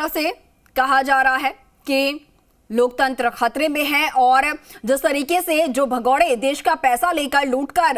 से कहा जा रहा है कि लोकतंत्र खतरे में है और जिस तरीके से जो भगौड़े देश का पैसा लेकर लूटकर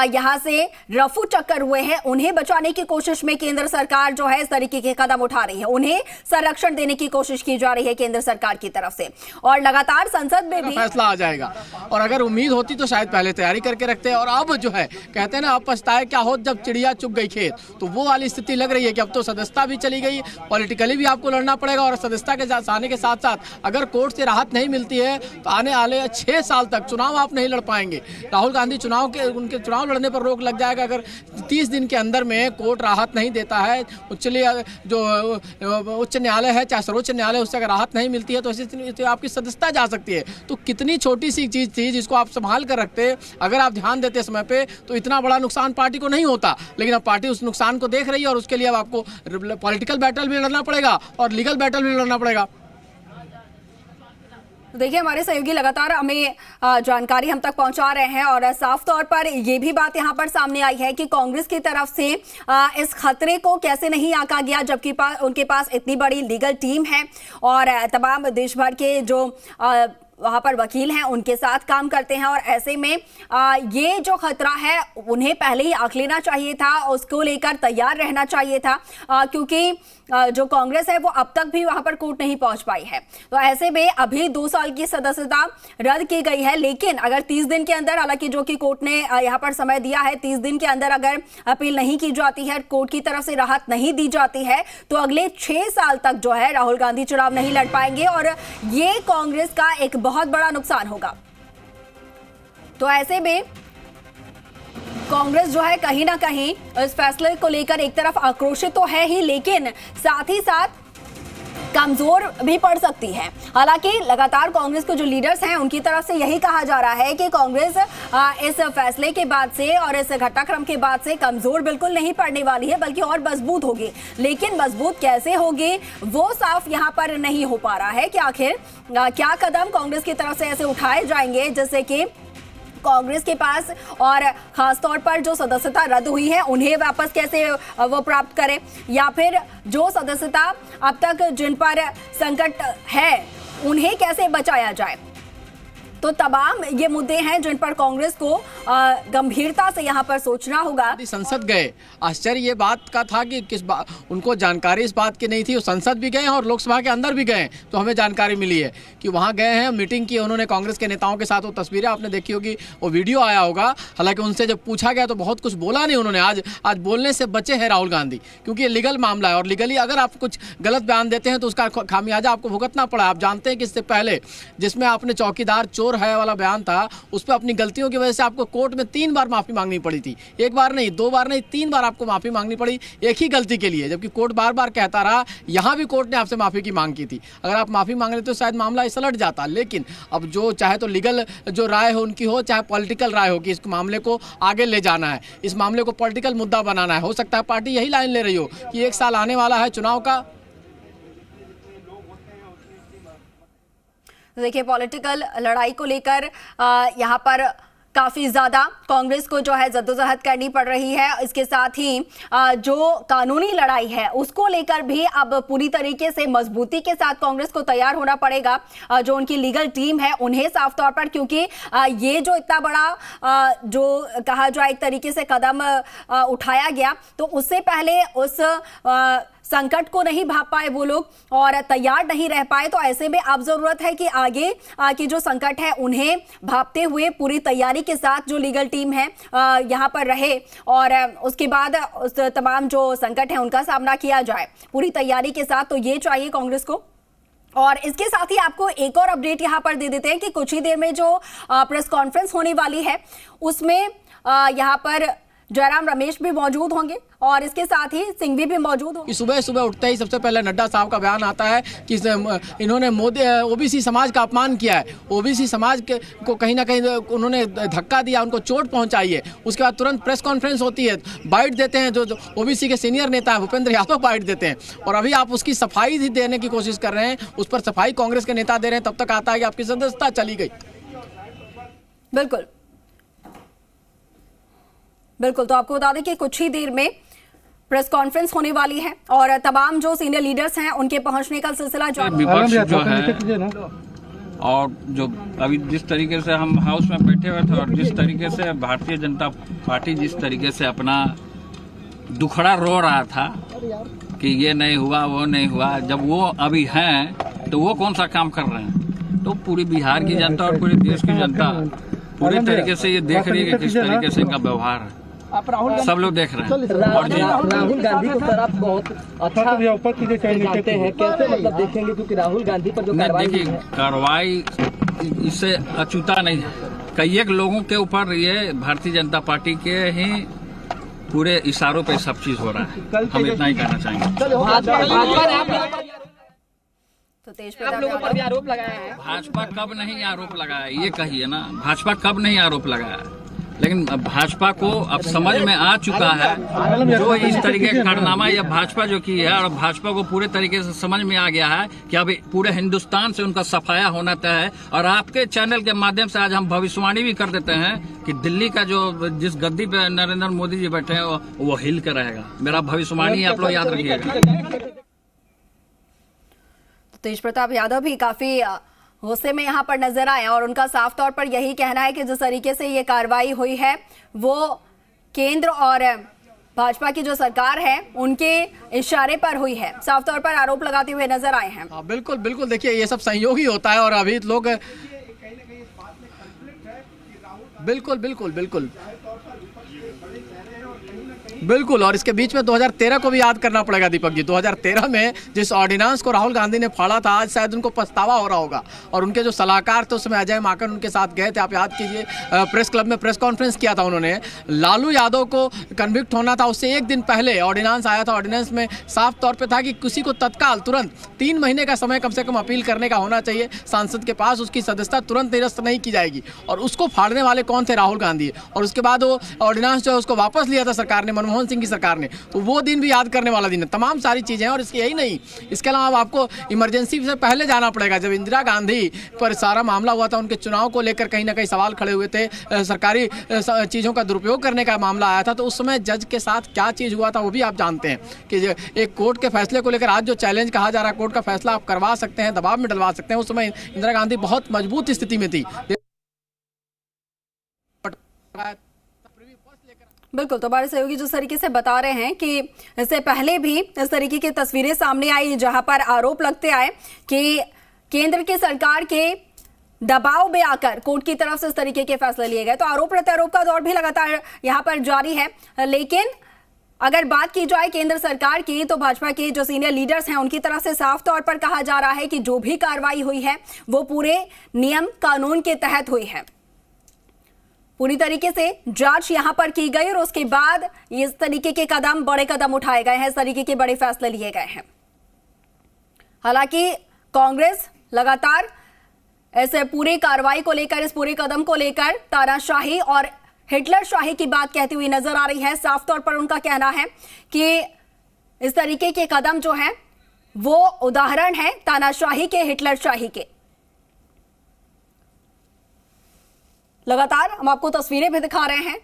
यहां से रफू चक्कर हुए हैं, उन्हें बचाने की कोशिश में केंद्र सरकार जो है इस तरीके के कदम उठा रही है। उन्हें संरक्षण देने की कोशिश की जा रही है केंद्र सरकार की तरफ से और लगातार संसद में भी फैसला आ जाएगा। और अगर उम्मीद होती तो शायद पहले तैयारी करके रखते। और अब जो है कहते हैं ना, अब पछताए क्या हो जब चिड़िया चुग गई खेत, तो वो वाली स्थिति लग रही है कि अब तो सदस्यता भी चली गई, पॉलिटिकली भी आपको लड़ना पड़ेगा। और सदस्यता के आने के साथ साथ अगर कोर्ट से राहत नहीं मिलती है तो आने वाले 6 साल तक चुनाव आप नहीं लड़ पाएंगे। राहुल गांधी उनके चुनाव लड़ने पर रोक लग जाएगा अगर 30 दिन के अंदर में कोर्ट राहत नहीं देता है। उच्च न्यायालय है चाहे सर्वोच्च न्यायालय, उससे अगर राहत नहीं मिलती है तो ऐसी आपकी सदस्यता जा सकती है। तो कितनी छोटी सी चीज थी जिसको आप संभाल कर रखते, अगर आप ध्यान देते समय पे, तो इतना बड़ा नुकसान पार्टी को नहीं होता। लेकिन अब पार्टी उस नुकसान को देख रही है और उसके लिए अब आपको पॉलिटिकल बैटल भी लड़ना पड़ेगा और लीगल बैटल भी लड़ना पड़ेगा। देखिए, हमारे सहयोगी लगातार हमें जानकारी हम तक पहुंचा रहे हैं और साफ तौर पर ये भी बात यहां पर सामने आई है कि कांग्रेस की तरफ से इस खतरे को कैसे नहीं आंका गया, जबकि उनके पास इतनी बड़ी लीगल टीम है और तमाम देश भर के जो वहां पर वकील हैं उनके साथ काम करते हैं। और ऐसे में ये जो खतरा है उन्हें पहले ही आंक लेना चाहिए था, उसको लेकर तैयार रहना चाहिए था, क्योंकि जो कांग्रेस है वो अब तक भी वहां पर कोर्ट नहीं पहुंच पाई है। तो ऐसे में अभी 2 साल की सदस्यता रद्द की गई है, लेकिन अगर 30 दिन के अंदर, हालांकि जो कि कोर्ट ने यहाँ पर समय दिया है, 30 दिन के अंदर अगर अपील नहीं की जाती है, कोर्ट की तरफ से राहत नहीं दी जाती है, तो अगले 6 साल तक जो है राहुल गांधी चुनाव नहीं लड़ पाएंगे और ये कांग्रेस का एक बहुत बड़ा नुकसान होगा। तो ऐसे में कांग्रेस जो है कहीं ना कहीं इस फैसले को लेकर एक तरफ आक्रोशित तो है ही, लेकिन साथ ही साथ कमजोर भी पड़ सकती है। हालांकि लगातार कांग्रेस के जो लीडर्स हैं उनकी तरफ से यही कहा जा रहा है कि कांग्रेस इस फैसले के बाद से और इस घटनाक्रम के बाद से कमजोर बिल्कुल नहीं पड़ने वाली है, बल्कि और मजबूत होगी। लेकिन मजबूत कैसे होगी वो साफ यहां पर नहीं हो पा रहा है कि आखिर क्या कदम कांग्रेस की तरफ से ऐसे उठाए जाएंगे जिससे कि कांग्रेस के पास और खासतौर पर जो सदस्यता रद्द हुई है उन्हें वापस कैसे वो प्राप्त करें, या फिर जो सदस्यता अब तक जिन पर संकट है उन्हें कैसे बचाया जाए। तो तमाम ये मुद्दे हैं जिन पर कांग्रेस को गंभीरता से यहाँ पर सोचना होगा। संसद गए, आश्चर्य ये बात का था कि उनको जानकारी इस बात की नहीं थी। वो संसद भी गए और लोकसभा के अंदर भी गए, तो हमें जानकारी मिली है कि वहाँ गए हैं, मीटिंग की उन्होंने कांग्रेस के नेताओं के साथ। वो तस्वीरें आपने देखी होगी, वो वीडियो आया होगा। हालांकि उनसे जब पूछा गया तो बहुत कुछ बोला नहीं उन्होंने। आज बोलने से बचे हैं राहुल गांधी, क्योंकि ये लीगल मामला है और लीगली अगर आप कुछ गलत बयान देते हैं तो उसका खामियाजा आपको भुगतना पड़ा। आप जानते हैं कि इससे पहले जिसमें आपने चौकीदार चोर है वाला बयान था, उस पर अपनी गलतियों की वजह से आपको कोर्ट में 3 बार माफी मांगनी पड़ी थी। 1 बार नहीं, 2 बार नहीं, 3 बार आपको माफी मांगनी पड़ी एक ही गलती के लिए, जबकि कोर्ट बार बार कहता रहा। यहां भी कोर्ट ने आपसे माफी की मांग की थी। अगर आप माफी मांग रहे तो शायद मामला सलट जाता। लेकिन अब जो चाहे तो लीगल जो राय हो उनकी हो, चाहे पॉलिटिकल राय हो कि इस मामले को आगे ले जाना है, इस मामले को पॉलिटिकल मुद्दा बनाना है। हो सकता है पार्टी यही लाइन ले रही हो कि 1 साल आने वाला है चुनाव का। देखिए, पॉलिटिकल लड़ाई को लेकर यहाँ पर काफी ज्यादा कांग्रेस को जो है जद्दोजहद करनी पड़ रही है। इसके साथ ही जो कानूनी लड़ाई है उसको लेकर भी अब पूरी तरीके से मजबूती के साथ कांग्रेस को तैयार होना पड़ेगा। जो उनकी लीगल टीम है उन्हें साफ तौर पर, क्योंकि ये जो इतना बड़ा जो कहा जाए एक तरीके से कदम उठाया गया, तो उससे पहले उस संकट को नहीं भाप पाए वो लोग और तैयार नहीं रह पाए। तो ऐसे में अब जरूरत है कि आगे की जो संकट है उन्हें भापते हुए पूरी तैयारी के साथ जो लीगल टीम है यहाँ पर रहे और उसके बाद उस तमाम जो संकट है उनका सामना किया जाए पूरी तैयारी के साथ। तो ये चाहिए कांग्रेस को। और इसके साथ ही आपको एक और अपडेट यहाँ पर दे देते हैं कि कुछ ही देर में जो प्रेस कॉन्फ्रेंस होने वाली है उसमें यहाँ पर जयराम रमेश भी मौजूद होंगे और इसके साथ ही सिंघवी भी मौजूद होंगे। सुबह सुबह उठते ही सबसे पहले नड्डा साहब का बयान आता है कि इन्होंने मोदी ओबीसी समाज का अपमान किया है, ओबीसी समाज को कहीं ना कहीं उन्होंने धक्का दिया, उनको चोट पहुंचाई है। उसके बाद तुरंत प्रेस कॉन्फ्रेंस होती है, बाइट देते हैं जो ओबीसी के सीनियर नेता है भूपेंद्र यादव बाइट देते हैं और अभी आप उसकी सफाई ही देने की कोशिश कर रहे हैं। उस पर सफाई कांग्रेस के नेता दे रहे हैं, तब तक आता है कि आपकी सदस्यता चली गई। बिल्कुल, तो आपको बता दें कि कुछ ही देर में प्रेस कॉन्फ्रेंस होने वाली है और तमाम जो सीनियर लीडर्स हैं उनके पहुंचने का सिलसिला विपक्ष जो है और जो अभी जिस तरीके से हम हाउस में बैठे हुए थे और जिस तरीके से भारतीय जनता पार्टी जिस तरीके से अपना दुखड़ा रो रहा था कि ये नहीं हुआ वो नहीं हुआ, जब वो अभी हैं तो वो कौन सा काम कर रहे हैं? तो पूरी बिहार की जनता और पूरे देश की जनता पूरी तरीके से ये देख रही है कि किस तरीके से इनका व्यवहार है, सब लोग देख रहे हैं। और राहुल गांधी को सर आप बहुत अच्छा जानते हैं, कैसे मतलब देखेंगे? क्योंकि राहुल गांधी पर जो देखिए कार्रवाई इससे अछूता नहीं है, कई एक लोगों के ऊपर ये भारतीय जनता पार्टी के ही पूरे इशारों पे सब चीज हो रहा है, हम इतना ही कहना चाहेंगे। तो आप लोगों पर भी आरोप लगाया है। भाजपा कब नहीं आरोप लगाया, ये कहिए ना, भाजपा कब नहीं आरोप लगाया? लेकिन भाजपा को अब समझ में आ चुका है जो इस तरीके का कारनामा या भाजपा जो की है, और भाजपा को पूरे तरीके से समझ में आ गया है कि अब पूरे हिंदुस्तान से उनका सफाया होना तय है। और आपके चैनल के माध्यम से आज हम भविष्यवाणी भी कर देते हैं कि दिल्ली का जो जिस गद्दी पे नरेंद्र मोदी जी बैठे हैं वो हिल कर रहेगा। मेरा भविष्यवाणी आप लोग याद रखिएगा। तेज प्रताप यादव भी काफी गुस्से में यहाँ पर नजर आए और उनका साफ तौर पर यही कहना है कि जिस तरीके से ये कार्रवाई हुई है वो केंद्र और भाजपा की जो सरकार है उनके इशारे पर हुई है, साफ तौर पर आरोप लगाते हुए नजर आए हैं। बिल्कुल बिल्कुल, देखिए ये सब संयोग ही होता है और अभी लोग बिल्कुल बिल्कुल बिल्कुल बिल्कुल। और इसके बीच में 2013 को भी याद करना पड़ेगा दीपक जी। 2013 में जिस ऑर्डिनेंस को राहुल गांधी ने फाड़ा था, आज शायद उनको पछतावा हो रहा होगा। और उनके जो सलाहकार थे उसमें अजय माकन उनके साथ गए थे, आप याद कीजिए, प्रेस क्लब में प्रेस कॉन्फ्रेंस किया था उन्होंने। लालू यादव को कन्विक्ट होना था, उससे एक दिन पहले ऑर्डिनेंस आया था। ऑर्डिनेंस में साफ तौर पर था कि किसी को तत्काल तुरंत 3 महीने का समय कम से कम अपील करने का होना चाहिए सांसद के पास, उसकी सदस्यता तुरंत निरस्त नहीं की जाएगी। और उसको फाड़ने वाले कौन थे? राहुल गांधी। और उसके बाद वो ऑर्डिनेंस जो है उसको वापस लिया था सरकार ने, मनमोहन सिंह की सरकार ने। तो वो दिन भी याद करने वाला दिन है। तमाम सारी चीजें हैं और इसके यही नहीं, इसके अलावा आपको इमरजेंसी से पहले जाना पड़ेगा। जब इंदिरा गांधी पर सारा मामला हुआ था, उनके चुनाव को लेकर कहीं ना कहीं सवाल खड़े हुए थे, सरकारी चीजों का दुरुपयोग करने का मामला आया था, तो उस समय जज के साथ क्या चीज हुआ था वो भी आप जानते हैं कि एक कोर्ट के फैसले को लेकर आज जो चैलेंज कहा जा रहा है, कोर्ट का फैसला आप करवा सकते हैं, दबाव में डलवा सकते हैं। उस समय इंदिरा गांधी बहुत मजबूत स्थिति में थी। बिल्कुल, तो हमारे सहयोगी जिस तरीके से बता रहे हैं कि इससे पहले भी इस तरीके की तस्वीरें सामने आई जहां पर आरोप लगते आए कि केंद्र की सरकार के दबाव में आकर कोर्ट की तरफ से इस तरीके के फैसले लिए गए। तो आरोप प्रत्यारोप का दौर भी लगातार यहां पर जारी है। लेकिन अगर बात की जाए केंद्र सरकार की, तो भाजपा के जो सीनियर लीडर्स हैं उनकी तरफ से साफ तौर पर कहा जा रहा है कि जो भी कार्रवाई हुई है वो पूरे नियम कानून के तहत हुई है। पूरी तरीके से जांच यहां पर की गई और उसके बाद इस तरीके के कदम, बड़े कदम उठाए गए हैं, इस तरीके के बड़े फैसले लिए गए हैं। हालांकि कांग्रेस लगातार ऐसे पूरी कार्रवाई को लेकर, इस पूरे कदम को लेकर तानाशाही और हिटलर शाही की बात कहती हुई नजर आ रही है। साफ तौर पर उनका कहना है कि इस तरीके के कदम जो हैं वो उदाहरण है तानाशाही के, हिटलर शाही के। लगातार हम आपको तस्वीरें भी दिखा रहे हैं,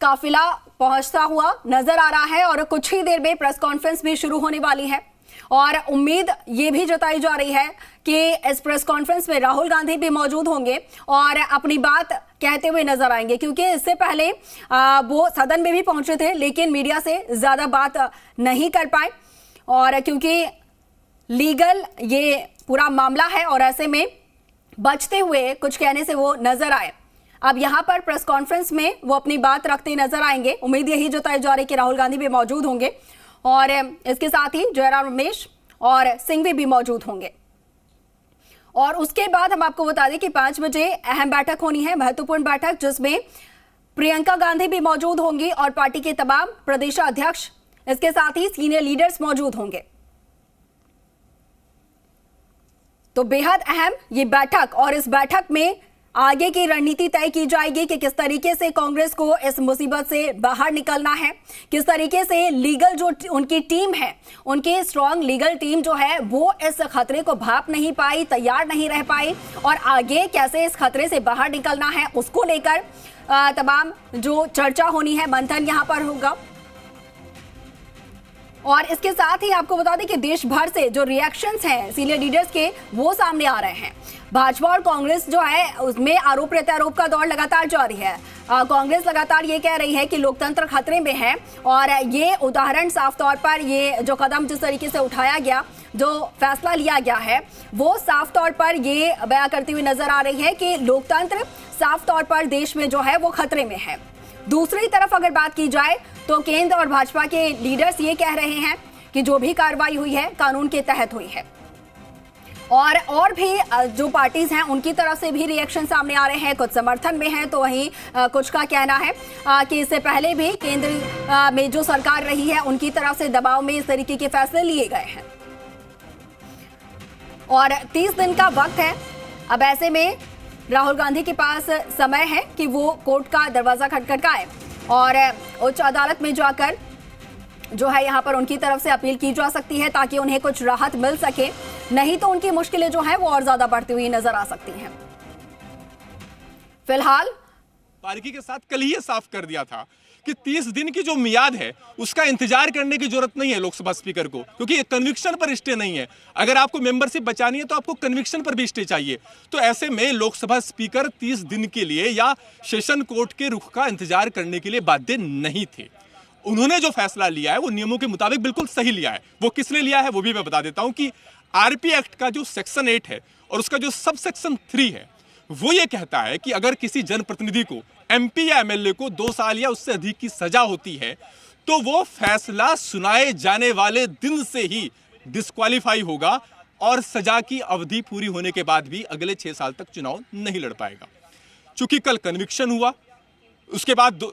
काफिला पहुंचता हुआ नजर आ रहा है और कुछ ही देर में प्रेस कॉन्फ्रेंस भी शुरू होने वाली है। और उम्मीद ये भी जताई जा रही है कि इस प्रेस कॉन्फ्रेंस में राहुल गांधी भी मौजूद होंगे और अपनी बात कहते हुए नजर आएंगे, क्योंकि इससे पहले वो सदन में भी पहुंचे थे लेकिन मीडिया से ज्यादा बात नहीं कर पाए। और क्योंकि लीगल ये पूरा मामला है और ऐसे में बचते हुए कुछ कहने से वो नजर आए। अब यहां पर प्रेस कॉन्फ्रेंस में वो अपनी बात रखते नजर आएंगे। उम्मीद यही जताई जा रही है कि राहुल गांधी भी मौजूद होंगे और इसके साथ ही जयराम रमेश और सिंघवी भी मौजूद होंगे। और उसके बाद हम आपको बता दें कि 5 बजे अहम बैठक होनी है, महत्वपूर्ण बैठक, जिसमें प्रियंका गांधी भी मौजूद होंगी और पार्टी के तमाम प्रदेशाध्यक्ष, इसके साथ ही सीनियर लीडर्स मौजूद होंगे। तो बेहद अहम ये बैठक और इस बैठक में आगे की रणनीति तय की जाएगी कि किस तरीके से कांग्रेस को इस मुसीबत से बाहर निकलना है, किस तरीके से लीगल जो उनकी टीम है, उनकी स्ट्रांग लीगल टीम जो है वो इस खतरे को भाप नहीं पाई, तैयार नहीं रह पाई और आगे कैसे इस खतरे से बाहर निकलना है उसको लेकर तमाम जो चर्चा होनी है, मंथन यहां पर होगा। और इसके साथ ही आपको बता दें कि देश भर से जो रिएक्शंस हैं सीनियर लीडर्स के वो सामने आ रहे हैं। भाजपा और कांग्रेस जो है उसमें आरोप प्रत्यारोप का दौर लगातार जारी है। कांग्रेस लगातार ये कह रही है कि लोकतंत्र खतरे में है और ये उदाहरण साफ तौर पर ये जो कदम जिस तरीके से उठाया गया, जो फैसला लिया गया है, वो साफ तौर पर ये बयां करती हुई नजर आ रही है कि लोकतंत्र साफ तौर पर देश में जो है वो खतरे में है। दूसरी तरफ अगर बात की जाए तो केंद्र और भाजपा के लीडर्स ये कह रहे हैं कि जो भी कार्रवाई हुई है कानून के तहत हुई है और भी जो पार्टीज हैं उनकी तरफ से भी रिएक्शन सामने आ रहे हैं। कुछ समर्थन में हैं तो वहीं कुछ का कहना है कि इससे पहले भी केंद्र में जो सरकार रही है उनकी तरफ से दबाव में इस तरीके के फैसले लिए गए हैं और 30 दिन का वक्त है। अब ऐसे में राहुल गांधी के पास समय है कि वो कोर्ट का दरवाजा खटखटाए और उच्च अदालत में जाकर जो है यहाँ पर उनकी तरफ से अपील की जा सकती है ताकि उन्हें कुछ राहत मिल सके, नहीं तो उनकी मुश्किलें जो हैं वो और ज्यादा बढ़ती हुई नजर आ सकती हैं। फिलहाल बारीकी के साथ कल ही साफ कर दिया था कि 30 दिन की जो मियाद है उसका इंतजार करने की जरूरत नहीं है लोकसभा स्पीकर को, क्योंकि कन्विक्शन पर स्टे नहीं है। अगर आपको मेंबरशिप बचानी है तो आपको कन्विक्शन पर भी स्टे चाहिए। तो ऐसे में लोकसभा स्पीकर 30 दिन के लिए या सेशन कोर्ट के रुख का इंतजार करने के लिए बाध्य नहीं थे। उन्होंने जो फैसला लिया है वो नियमों के मुताबिक बिल्कुल सही लिया है। वो किस लिए लिया है वो भी मैं बता देता हूं कि आरपी एक्ट का जो सेक्शन 8 है और उसका जो सब सेक्शन 3 है वो ये कहता है कि अगर किसी जनप्रतिनिधि को एमपी या एमएलए को 2 साल या उससे अधिक की सजा होती है तो वो फैसला सुनाए जाने वाले दिन से ही डिस्क्वालीफाई होगा और सजा की अवधि पूरी होने के बाद भी अगले 6 साल तक चुनाव नहीं लड़ पाएगा। चूंकि कल कन्विक्शन हुआ उसके बाद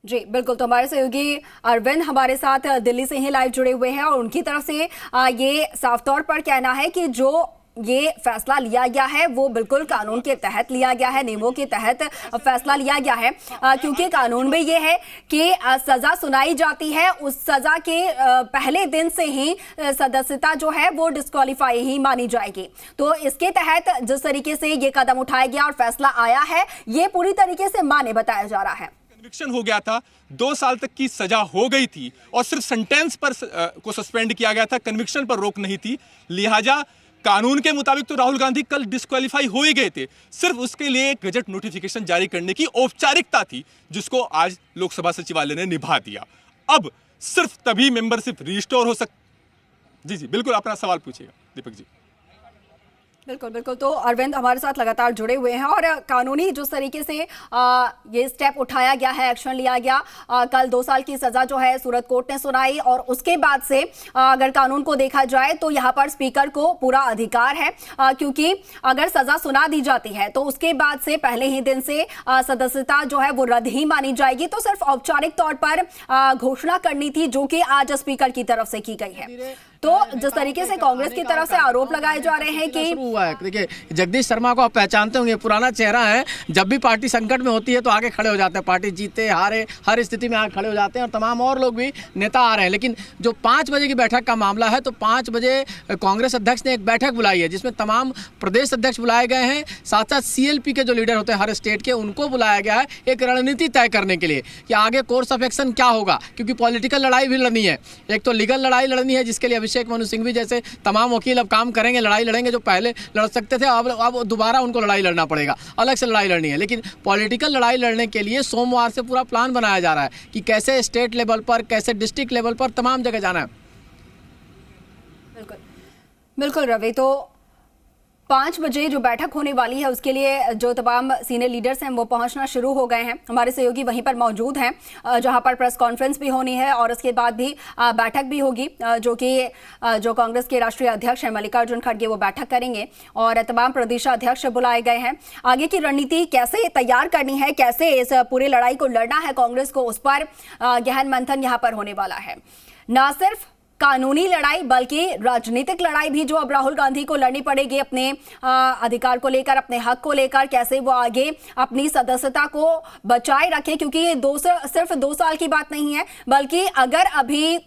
जी बिल्कुल, तो हमारे सहयोगी अरविंद हमारे साथ दिल्ली से ही लाइव जुड़े हुए हैं और उनकी तरफ से ये साफ तौर पर कहना है कि जो ये फैसला लिया गया है वो बिल्कुल कानून के तहत लिया गया है, नियमों के तहत फैसला लिया गया है, क्योंकि कानून में ये है कि सजा सुनाई जाती है उस सजा के पहले दिन से ही सदस्यता जो है वो डिस्क्वालीफाई ही मानी जाएगी। तो इसके तहत जिस तरीके से ये कदम उठाया गया और फैसला आया है ये पूरी तरीके से मान्य बताया जा रहा है। कन्विक्शन हो गया था, 2 साल तक की सजा हो गई थी और सिर्फ सेंटेंस पर को सस्पेंड किया गया था, कन्विक्शन पर रोक नहीं थी। लिहाजा कानून के मुताबिक तो राहुल गांधी कल डिस्क्वालीफाई हो ही गए थे। सिर्फ उसके लिए एक गजट नोटिफिकेशन जारी करने की औपचारिकता थी जिसको आज लोकसभा सचिवालय ने निभा दिया। अब सिर्फ तभी मेंबरशिप रिस्टोर हो सकती। जी बिल्कुल, अपना सवाल पूछिएगा दीपक जी। बिल्कुल बिल्कुल, तो अरविंद हमारे साथ लगातार जुड़े हुए हैं और कानूनी जिस तरीके से ये स्टेप उठाया गया है, एक्शन लिया गया, कल 2 साल की सजा जो है सूरत कोर्ट ने सुनाई और उसके बाद से अगर कानून को देखा जाए तो यहाँ पर स्पीकर को पूरा अधिकार है, क्योंकि अगर सजा सुना दी जाती है तो उसके बाद से पहले ही दिन से सदस्यता जो है वो रद्द ही मानी जाएगी। तो सिर्फ औपचारिक तौर पर घोषणा करनी थी जो कि आज स्पीकर की तरफ से की गई है। तो जिस तरीके से कांग्रेस की तरफ से आरोप लगाए जा रहे हैं कि हुआ है, देखिए जगदीश शर्मा को आप पहचानते होंगे, पुराना चेहरा है, जब भी पार्टी संकट में होती है तो आगे खड़े हो जाते हैं, पार्टी जीते हारे हर स्थिति में आगे खड़े हो जाते हैं और तमाम और लोग भी नेता आ रहे हैं। लेकिन जो 5 बजे की बैठक का मामला है तो 5 बजे कांग्रेस अध्यक्ष ने एक बैठक बुलाई है जिसमें तमाम प्रदेश अध्यक्ष बुलाए गए हैं, साथ साथ CLP के जो लीडर होते हैं हर स्टेट के उनको बुलाया गया है एक रणनीति तय करने के लिए कि आगे कोर्स ऑफ एक्शन क्या होगा, क्योंकि पॉलिटिकल लड़ाई भी लड़नी है, एक तो लीगल लड़ाई लड़नी है जिसके लिए अभिषेक मनु सिंघवी जैसे तमाम वकील अब काम करेंगे, लड़ाई लड़ेंगे, जो पहले लड़ सकते थे अब दोबारा उनको लड़ाई लड़ना पड़ेगा, अलग से लड़ाई लड़नी है। लेकिन पॉलिटिकल लड़ाई लड़ने के लिए सोमवार से पूरा प्लान बनाया जा रहा है कि कैसे स्टेट लेवल पर, कैसे डिस्ट्रिक्ट लेवल पर, तमाम जगह जाना है। बिल्कुल बिल्कुल रवि, तो 5 बजे जो बैठक होने वाली है उसके लिए जो तमाम सीनियर लीडर्स हैं वो पहुंचना शुरू हो गए हैं। हमारे सहयोगी वहीं पर मौजूद हैं जहां पर प्रेस कॉन्फ्रेंस भी होनी है और उसके बाद भी बैठक भी होगी, जो कि जो कांग्रेस के राष्ट्रीय अध्यक्ष हैं मल्लिकार्जुन खड़गे वो बैठक करेंगे और तमाम प्रदेशाध्यक्ष बुलाए गए हैं। आगे की रणनीति कैसे तैयार करनी है, कैसे इस पूरी लड़ाई को लड़ना है कांग्रेस को, उस पर गहन मंथन यहाँ पर होने वाला है। न सिर्फ कानूनी लड़ाई बल्कि राजनीतिक लड़ाई भी जो अब राहुल गांधी को लड़नी पड़ेगी अपने अधिकार को लेकर, अपने हक को लेकर, कैसे वो आगे अपनी सदस्यता को बचाए रखें, क्योंकि ये सिर्फ 2 साल की बात नहीं है, बल्कि अगर अभी